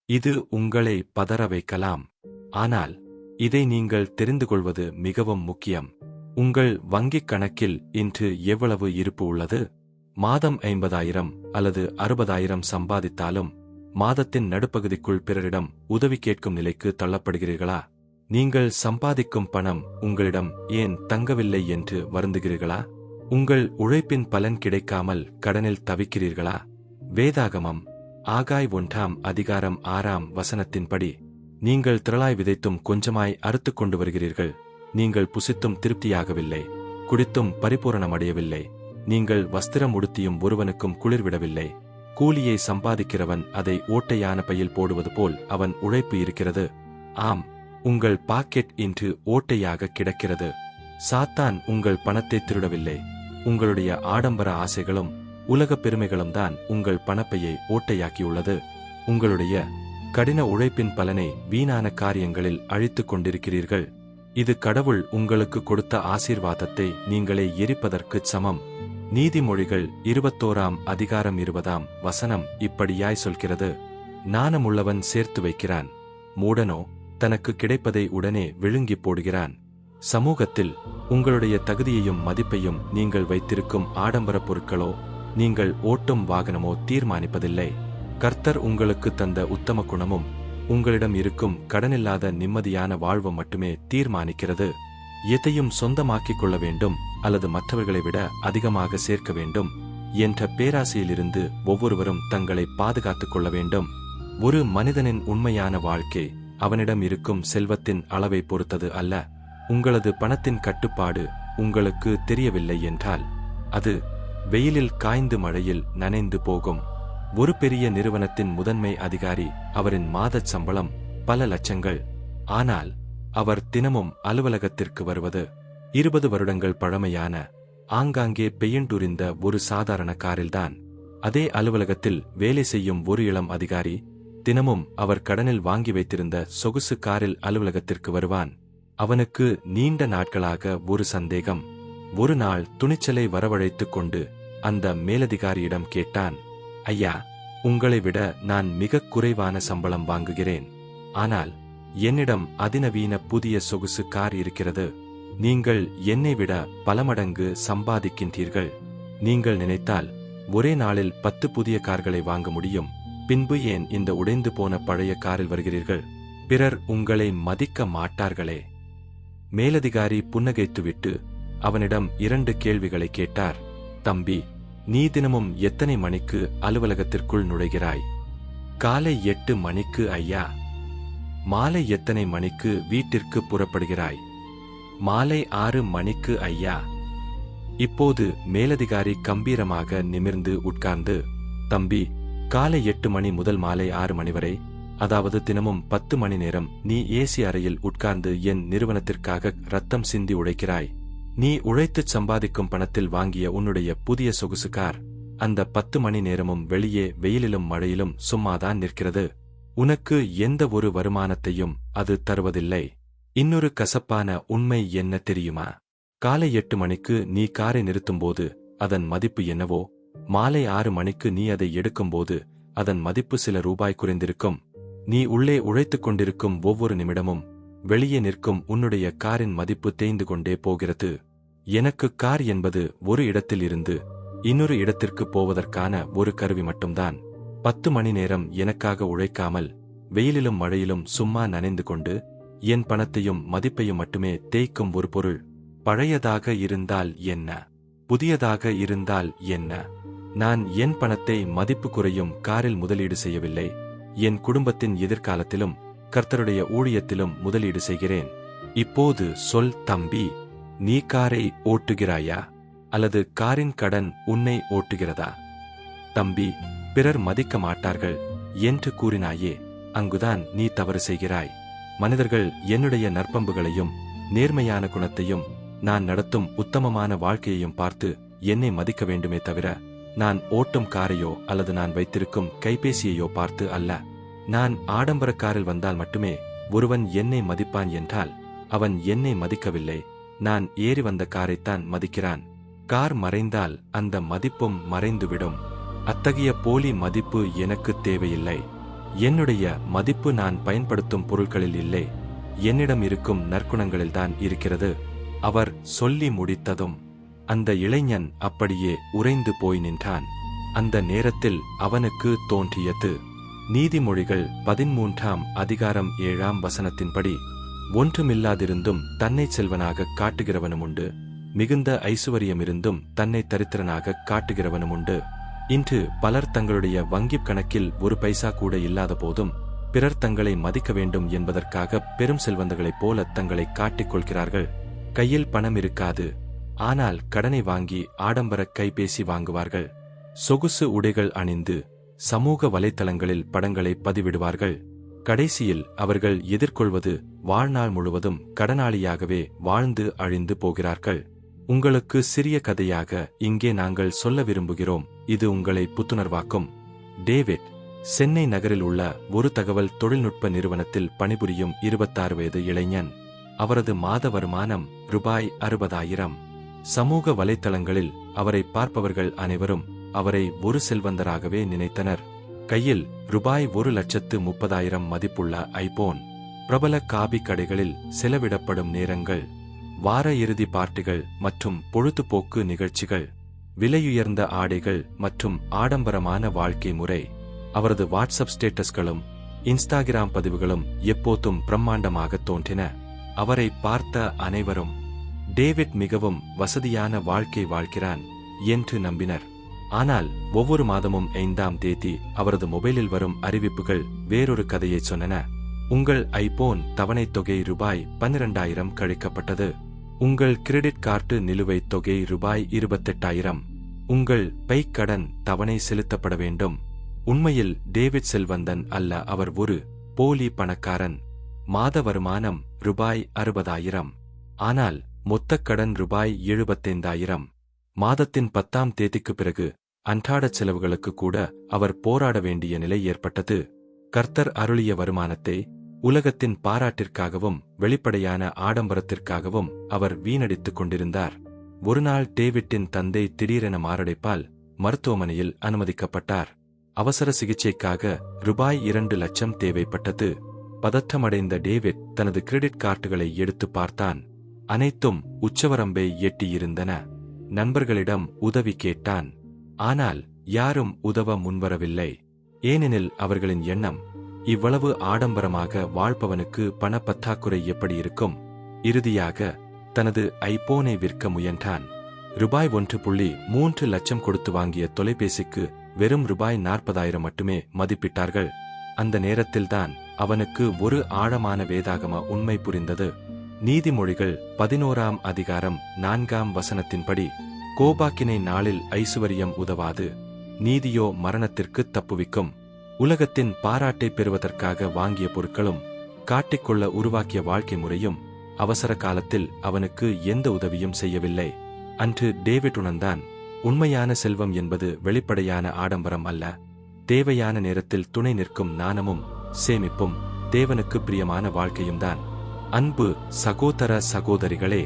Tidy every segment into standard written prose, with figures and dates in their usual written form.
இது உங்களை பதற வைக்கலாம். ஆனால் இதை நீங்கள் தெரிந்து கொள்வது மிகவும் முக்கியம். உங்கள் வங்கிக் கணக்கில் இன்று எவ்வளவு இருப்பு உள்ளது? மாதம் 50,000 அல்லது 60,000 சம்பாதித்தாலும் மாதத்தின் நடுப்பகுதிக்குள் பிறரிடம் உதவி கேட்கும் நிலைக்கு தள்ளப்படுகிறீர்களா? நீங்கள் சம்பாதிக்கும் பணம் உங்களிடம் ஏன் தங்கவில்லை என்று வருந்துகிறீர்களா? உங்கள் உழைப்பின் பலன் கிடைக்காமல் கடனில் தவிக்கிறீர்களா? வேதாகமம் ஆகாய் 1:6 நீங்கள் திரளாய் விதைத்தும் கொஞ்சமாய் அறுத்துக் கொண்டு வருகிறீர்கள். நீங்கள் புசித்தும் திருப்தியாகவில்லை, குடித்தும் பரிபூரணமடையவில்லை. நீங்கள் வஸ்திரம் உடுத்தியும் ஒருவனுக்கும் குளிர்விடவில்லை. கூலியை சம்பாதிக்கிறவன் அதை ஓட்டையான பையில் போடுவது போல் அவன் உழைப்பு இருக்கிறது. ஆம், உங்கள் பாக்கெட் இன்று ஓட்டையாக கிடக்கிறது. சாத்தான் உங்கள் பணத்தை திருடவில்லை. உங்களுடைய ஆடம்பர ஆசைகளும் உலகப் பெருமைகளும் தான் உங்கள் பணப்பையை ஓட்டையாக்கியுள்ளது. உங்களுடைய கடின உழைப்பின் பலனை வீணான காரியங்களில் அழித்துக் கொண்டிருக்கிறீர்கள். இது கடவுள் உங்களுக்கு கொடுத்த ஆசீர்வாதத்தை நீங்களே எரிப்பதற்குச் சமம். நீதிமொழிகள் 21:20 இப்படியாய் சொல்கிறது: நாணமுள்ளவன் சேர்த்து வைக்கிறான், மூடனோ தனக்கு கிடைப்பதை உடனே விழுங்கிப் போடுகிறான். சமூகத்தில் உங்களுடைய தகுதியையும் மதிப்பையும் நீங்கள் வைத்திருக்கும் ஆடம்பர பொருட்களோ நீங்கள் ஓட்டும் வாகனமோ தீர்மானிப்பதில்லை. கர்த்தர் உங்களுக்கு தந்த உத்தம குணமும் உங்களிடம் இருக்கும் கடனில்லாத நிம்மதியான வாழ்வு மட்டுமே தீர்மானிக்கிறது. எதையும் சொந்தமாக்கிக் கொள்ள வேண்டும் அல்லது மற்றவர்களை விட அதிகமாக சேர்க்க வேண்டும் என்ற பேராசையிலிருந்து ஒவ்வொருவரும் தங்களை பாதுகாத்துக் கொள்ள வேண்டும். ஒரு மனிதனின் உண்மையான வாழ்க்கை அவனிடம் இருக்கும் செல்வத்தின் அளவை பொறுத்தது அல்ல. உங்களது பணத்தின் கட்டுப்பாடு உங்களுக்கு தெரியவில்லை என்றால் அது வெயிலில் காய்ந்து மழையில் நனைந்து போகும். ஒரு பெரிய நிறுவனத்தின் முதன்மை அதிகாரி, அவரின் மாதச் சம்பளம் பல லட்சங்கள். ஆனால் அவர் தினமும் அலுவலகத்திற்கு வருவது 20 வருடங்கள் பழமையான, ஆங்காங்கே பெயிண்டுரிந்த ஒரு சாதாரண காரில்தான். அதே அலுவலகத்தில் வேலை செய்யும் ஒரு இளம் அதிகாரி தினமும் அவர் கடனில் வாங்கி வைத்திருந்த சொகுசு காரில் அலுவலகத்திற்கு வருவான். அவனுக்கு நீண்ட நாட்களாக ஒரு சந்தேகம். ஒரு நாள் துணிச்சலை வரவழைத்துக் கொண்டு அந்த மேலதிகாரியிடம் கேட்டான்: ஐயா, உங்களை விட நான் மிகக் குறைவான சம்பளம் வாங்குகிறேன். ஆனால் என்னிடம் அதிநவீன புதிய சொகுசு கார் இருக்கிறது. நீங்கள் என்னை விட பல மடங்கு சம்பாதிக்கின்றீர்கள். நீங்கள் நினைத்தால் ஒரே நாளில் 10 புதிய கார்களை வாங்க முடியும். பின்பு ஏன் இந்த உடைந்து போன பழைய காரில் வருகிறீர்கள்? பிறர் உங்களை மதிக்க மாட்டார்களே. மேலதிகாரி புன்னகைத்துவிட்டு அவனிடம் 2 கேள்விகளை கேட்டார். தம்பி, நீ தினமும் எத்தனை மணிக்கு அலுவலகத்திற்குள் நுழைகிறாய்? காலை 8 மணிக்கு ஐயா. மாலை எத்தனை மணிக்கு வீட்டிற்கு புறப்படுகிறாய்? மாலை 6 மணிக்கு ஐயா. இப்போது மேலதிகாரி கம்பீரமாக நிமிர்ந்து உட்கார்ந்து, தம்பி, காலை 8 மணி முதல் மாலை 6 மணி வரை, அதாவது தினமும் 10 மணி நேரம் நீ ஏசி அறையில் உட்கார்ந்து என் நிறுவனத்திற்காக ரத்தம் சிந்தி உழைக்கிறாய். நீ உழைத்துச் சம்பாதிக்கும் பணத்தில் வாங்கிய உன்னுடைய புதிய சொகுசு கார் அந்த 10 மணி நேரமும் வெளியே வெயிலிலும் மழையிலும் சும்மாதான் நிற்கிறது. உனக்கு எந்த ஒரு வருமானத்தையும் அது தருவதில்லை. இன்னொரு கசப்பான உண்மை என்ன தெரியுமா? காலை 8 மணிக்கு நீ காரை நிறுத்தும்போது அதன் மதிப்பு என்னவோ, மாலை 6 மணிக்கு நீ அதை எடுக்கும்போது அதன் மதிப்பு சில ரூபாய் குறைந்திருக்கும். நீ உள்ளே உழைத்துக் கொண்டிருக்கும் ஒவ்வொரு நிமிடமும் வெளியே நிற்கும் உன்னுடைய காரின் மதிப்பு தேய்ந்து கொண்டே போகிறது. எனக்கு கார் என்பது ஒரு இடத்தில் இருந்து இன்னொரு இடத்திற்கு போவதற்கான ஒரு கருவி மட்டும்தான். 10 மணி நேரம் எனக்காக உழைக்காமல் வெயிலிலும் மழையிலும் சும்மா நனைந்து கொண்டு என் பணத்தையும் மதிப்பையும் மட்டுமே தேய்க்கும் ஒரு பொருள். பழையதாக இருந்தால் என்ன, புதியதாக இருந்தால் என்ன? நான் என் பணத்தை மதிப்பு குறையும் காரில் முதலீடு செய்யவில்லை. என் குடும்பத்தின் எதிர்காலத்திலும் கர்த்தருடைய ஊழியத்திலும் முதலீடு செய்கிறேன். இப்போது சொல் தம்பி, நீ காரை ஓட்டுகிறாயா அல்லது காரின் கடன் உன்னை ஓட்டுகிறதா? தம்பி, பிறர் மதிக்க மாட்டார்கள் என்று கூறினாயே, அங்குதான் நீ தவறு செய்கிறாய். மனிதர்கள் என்னுடைய நற்பண்புகளையும் நேர்மையான குணத்தையும் நான் நடத்தும் உத்தமமான வாழ்க்கையையும் பார்த்து என்னை மதிக்க வேண்டுமே தவிர, நான் ஓட்டும் காரையோ அல்லது நான் வைத்திருக்கும் கைபேசியையோ பார்த்து அல்ல. நான் ஆடம்பர காரில் வந்தால் மட்டுமே ஒருவன் என்னை மதிப்பான் என்றால் அவன் என்னை மதிக்கவில்லை. நான் ஏறி வந்த காரைத்தான் மதிக்கிறான். கார் மறைந்தால் அந்த மதிப்பும் மறைந்துவிடும். அத்தகைய போலி மதிப்பு எனக்கு தேவையில்லை. என்னுடைய மதிப்பு நான் பயன்படுத்தும் பொருட்களில் இல்லை, என்னிடம் இருக்கும் நற்குணங்களில்தான் இருக்கிறது. அவர் சொல்லி முடித்ததும் அந்த இளைஞன் அப்படியே உறைந்து போய் நின்றான். அந்த நேரத்தில் அவனுக்கு தோன்றியது, நீதிமொழிகள் 13ஆம் அதிகாரம் 7ஆம் வசனத்தின்படி, ஒன்றுமில்லாதிருந்தும் தன்னை செல்வனாக காட்டுகிறவனும் உண்டு, மிகுந்த ஐசுவரியமிருந்தும் தன்னை தரித்திரனாக காட்டுகிறவனும் உண்டு. இன்று பலர் தங்களுடைய வங்கிக் கணக்கில் ஒரு பைசா கூட இல்லாத போதும் பிறர் தங்களை மதிக்க வேண்டும் என்பதற்காக பெரும் செல்வந்தர்களைப் போல தங்களை காட்டிக் கொள்கிறார்கள். கையில் பணம் இருக்காது, ஆனால் கடனை வாங்கி ஆடம்பர கைபேசி வாங்குவார்கள். சொகுசு உடைகள் அணிந்து சமூக வலைத்தளங்களில் படங்களை பதிவிடுவார்கள். கடைசியில் அவர்கள் எதிர்கொள்வது வாழ்நாள் முழுவதும் கடனாளியாகவே வாழ்ந்து அழிந்து போகிறார்கள். உங்களுக்கு சிறிய கதையாக இங்கே நாங்கள் சொல்ல விரும்புகிறோம். இது உங்களை புத்துணர்வாக்கும். டேவிட் சென்னை நகரில் உள்ள ஒரு தகவல் தொழில்நுட்ப நிறுவனத்தில் பணிபுரியும் 26 வயது இளைஞன். அவரது மாத வருமானம் ரூபாய் 60,000. சமூக வலைத்தளங்களில் அவரை பார்ப்பவர்கள் அனைவரும் அவரை ஒரு செல்வந்தராகவே நினைத்தனர். கையில் ரூபாய் 1,30,000 மதிப்புள்ள ஐபோன், பிரபல காபி கடைகளில் செலவிடப்படும் நேரங்கள், வார இறுதி பார்ட்டிகள் மற்றும் பொழுதுபோக்கு நிகழ்ச்சிகள், விலையுயர்ந்த ஆடைகள் மற்றும் ஆடம்பரமான வாழ்க்கை முறை. அவரது வாட்ஸ்அப் ஸ்டேட்டஸ்களும் இன்ஸ்டாகிராம் பதிவுகளும் எப்போதும் பிரம்மாண்டமாக தோன்றின. அவரை பார்த்த அனைவரும் டேவிட் மிகவும் வசதியான வாழ்க்கை வாழ்கிறான் என்று நம்பினர். ஆனால் ஒவ்வொரு மாதமும் 5ஆம் தேதி அவரது மொபைலில் வரும் அறிவிப்புகள் வேறொரு கதையை சொன்னன. உங்கள் ஐபோன் தவணைத் தொகை ரூபாய் 12,000 கழிக்கப்பட்டது. உங்கள் கிரெடிட் கார்டு நிலுவைத் தொகை ரூபாய் 28,000. உங்கள் பைக் கடன் தவணை செலுத்தப்பட வேண்டும். உண்மையில் டேவிட் செல்வந்தன் அல்ல, அவர் ஒரு போலி பணக்காரன். மாத வருமானம் ரூபாய் 60,000. ஆனால் மொத்தக் கடன் ரூபாய் 75,000. மாதத்தின் 10ஆம் தேதிக்கு பிறகு அன்றாடச் செலவுகளுக்கு கூட அவர் போராட வேண்டிய நிலை ஏற்பட்டது. கர்த்தர் அருளிய வருமானத்தை உலகத்தின் பாராட்டிற்காகவும் வெளிப்படையான ஆடம்பரத்திற்காகவும் அவர் வீணடித்துக் கொண்டிருந்தார். ஒருநாள் டேவிட்டின் தந்தை திடீரென மாரடைப்பால் மருத்துவமனையில் அனுமதிக்கப்பட்டார். அவசர சிகிச்சைக்காக ரூபாய் 2 லட்சம் தேவைப்பட்டது. பதற்றமடைந்த டேவிட் தனது கிரெடிட் கார்டுகளை எடுத்து பார்த்தான். அனைத்தும் உச்சவரம்பை எட்டியிருந்தன. நண்பர்களிடம் உதவி கேட்டான். ஆனால் யாரும் உதவ முன்வரவில்லை. ஏனெனில் அவர்களின் எண்ணம், இவ்வளவு ஆடம்பரமாக வாழ்பவனுக்கு பணப்பற்றாக்குறை எப்படி இருக்கும்? இறுதியாக தனது ஐபோனை விற்க முயன்றான். ரூபாய் 1.3 லட்சம் கொடுத்து வாங்கிய தொலைபேசிக்கு வெறும் ரூபாய் 40,000 மட்டுமே மதிப்பிட்டார்கள். அந்த நேரத்தில்தான் அவனுக்கு ஒரு ஆழமான வேதாகம உண்மை புரிந்தது. நீதிமொழிகள் 11ஆம் அதிகாரம் 4ஆம் வசனத்தின்படி, கோபாக்கினை நாளில் ஐசுவரியம் உதவாது, நீதியோ மரணத்திற்கு தப்புவிக்கும். உலகத்தின் பாராட்டை பெறுவதற்காக வாங்கிய பொருட்களும் காட்டிக்கொள்ள உருவாக்கிய வாழ்க்கை முறையும் அவசர காலத்தில் அவனுக்கு எந்த உதவியும் செய்யவில்லை. அன்று டேவிட் உணர்ந்தான், உண்மையான செல்வம் என்பது வெளிப்படையான ஆடம்பரம் அல்ல, தேவையான நேரத்தில் துணை நிற்கும் நாணமும் சேமிப்பும் தேவனுக்கு பிரியமான வாழ்க்கையும்தான். அன்பு சகோதர சகோதரிகளே,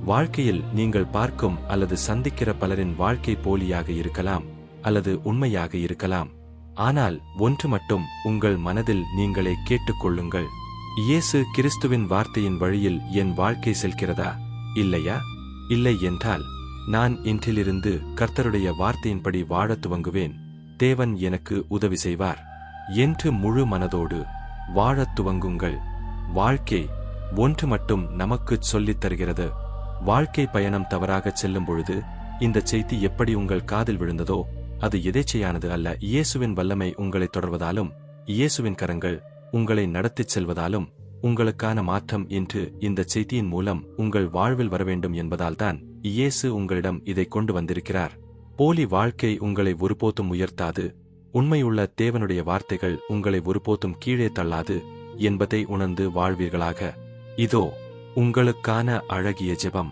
வாழ்க்கையில் நீங்கள் பார்க்கும் அல்லது சந்திக்கிற பலரின் வாழ்க்கை போலியாக இருக்கலாம் அல்லது உண்மையாக இருக்கலாம். ஆனால் ஒன்று மட்டும் உங்கள் மனதில் நீங்களே கேட்டுக்கொள்ளுங்கள், இயேசு கிறிஸ்துவின் வார்த்தையின் வழியில் என் வாழ்க்கை செல்கிறதா இல்லையா? இல்லை என்றால் நான் இன்றிலிருந்து கர்த்தருடைய வார்த்தையின்படி வாழத் துவங்குவேன், தேவன் எனக்கு உதவி செய்வார் என்று முழு மனதோடு வாழத் துவங்குங்கள். வாழ்க்கை ஒன்று மட்டும் நமக்குச் சொல்லித் தருகிறது. வாழ்க்கை பயணம் தவறாகச் செல்லும் பொழுது இந்த செய்தி எப்படி உங்கள் காதில் விழுந்ததோ அது எதேச்சையானது அல்ல. இயேசுவின் வல்லமை உங்களை தொடர்வதாலும் இயேசுவின் கரங்கள் உங்களை நடத்திச் செல்வதாலும் உங்களுக்கான மாற்றம் இன்று இந்த செய்தியின் மூலம் உங்கள் வாழ்வில் வரவேண்டும் என்பதால்தான் இயேசு உங்களிடம் இதை கொண்டு வந்திருக்கிறார். போலி வாழ்க்கை உங்களை ஒருபோதும் உயர்த்தாது, உண்மையுள்ள தேவனுடைய வார்த்தைகள் உங்களை ஒருபோதும் கீழே தள்ளாது என்பதை உணர்ந்து வாழ்வீர்களாக. இதோ உங்களுக்கான அழகிய ஜெபம்.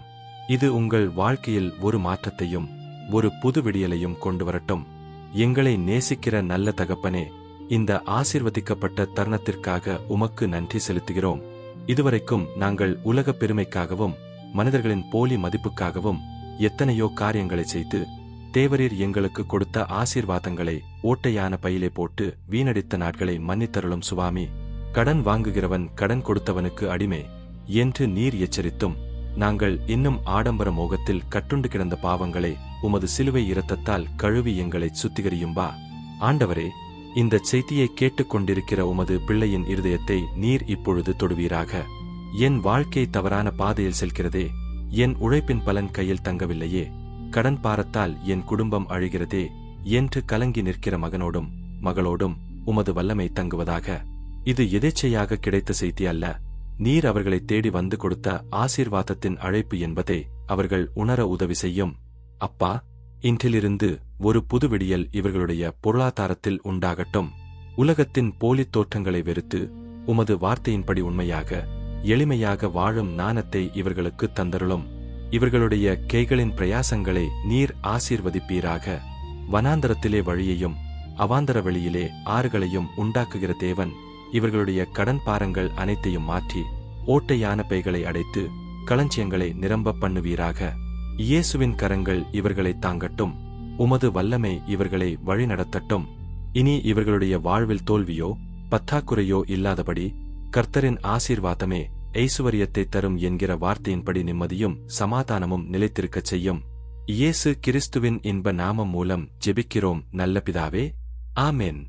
இது உங்கள் வாழ்க்கையில் ஒரு மாற்றத்தையும் ஒரு புது விடியலையும் கொண்டு வரட்டும். எங்களை நேசிக்கிற நல்ல தகப்பனே, இந்த ஆசீர்வதிக்கப்பட்ட தருணத்திற்காக உமக்கு நன்றி செலுத்துகிறோம். இதுவரைக்கும் நாங்கள் உலகப் பெருமைக்காகவும் மனிதர்களின் போலி மதிப்புக்காகவும் எத்தனையோ காரியங்களை செய்து தேவரீர் எங்களுக்கு கொடுத்த ஆசீர்வாதங்களை ஓட்டையான பையிலே போட்டு வீணடித்த நாட்களை மன்னித்தருளும் சுவாமி. கடன் வாங்குகிறவன் கடன் கொடுத்தவனுக்கு அடிமை என்று நீர் எச்சரித்தும், நாங்கள் இன்னும் ஆடம்பர மோகத்தில் கட்டுண்டு கிடந்த பாவங்களை உமது சிலுவை இரத்தத்தால் கழுவி எங்களைச் சுத்திகரியும்பா. ஆண்டவரே, இந்தச் செய்தியை கேட்டுக்கொண்டிருக்கிற உமது பிள்ளையின் இருதயத்தை நீர் இப்பொழுது தொடுவீராக. என் வாழ்க்கை தவறான பாதையில் செல்கிறதே, என் உழைப்பின் பலன் கையில் தங்கவில்லையே, கடன் பாரத்தால் என் குடும்பம் அழிகிறதே என்று கலங்கி நிற்கிற மகனோடும் மகளோடும் உமது வல்லமை தங்குவதாக. இது எதேச்சையாக கிடைத்த செய்தி அல்ல, நீர் அவர்களை தேடி வந்து கொடுத்த ஆசீர்வாதத்தின் அழைப்பு என்பதை அவர்கள் உணர உதவி செய்யும். அப்பா, இன்றிலிருந்து ஒரு புது விடியல் இவர்களுடைய பொருளாதாரத்தில் உண்டாகட்டும். உலகத்தின் போலித் தோற்றங்களை வெறுத்து உமது வார்த்தையின்படி உண்மையாக எளிமையாக வாழும் ஞானத்தை இவர்களுக்கு தந்தருளும். இவர்களுடைய கைகளின் பிரயாசங்களை நீர் ஆசீர்வதிப்பீராக. வனாந்தரத்திலே வழியையும் அவாந்தர வெளியிலே ஆறுகளையும் உண்டாக்குகிற தேவன் இவர்களுடைய கடன் பாரங்கள் அனைத்தையும் மாற்றி ஓட்டையான பைகளை அடைத்து களஞ்சியங்களை நிரம்ப பண்ணுவீராக. இயேசுவின் கரங்கள் இவர்களை தாங்கட்டும். உமது வல்லமை இவர்களை வழிநடத்தட்டும். இனி இவர்களுடைய வாழ்வில் தோல்வியோ பற்றாக்குறையோ இல்லாதபடி கர்த்தரின் ஆசீர்வாதமே ஐசுவரியத்தை தரும் என்கிற வார்த்தையின்படி நிம்மதியும் சமாதானமும் நிலைத்திருக்கச் செய்யும். இயேசு கிறிஸ்துவின் இன்ப நாமம் மூலம் ஜெபிக்கிறோம் நல்ல பிதாவே, ஆமென்.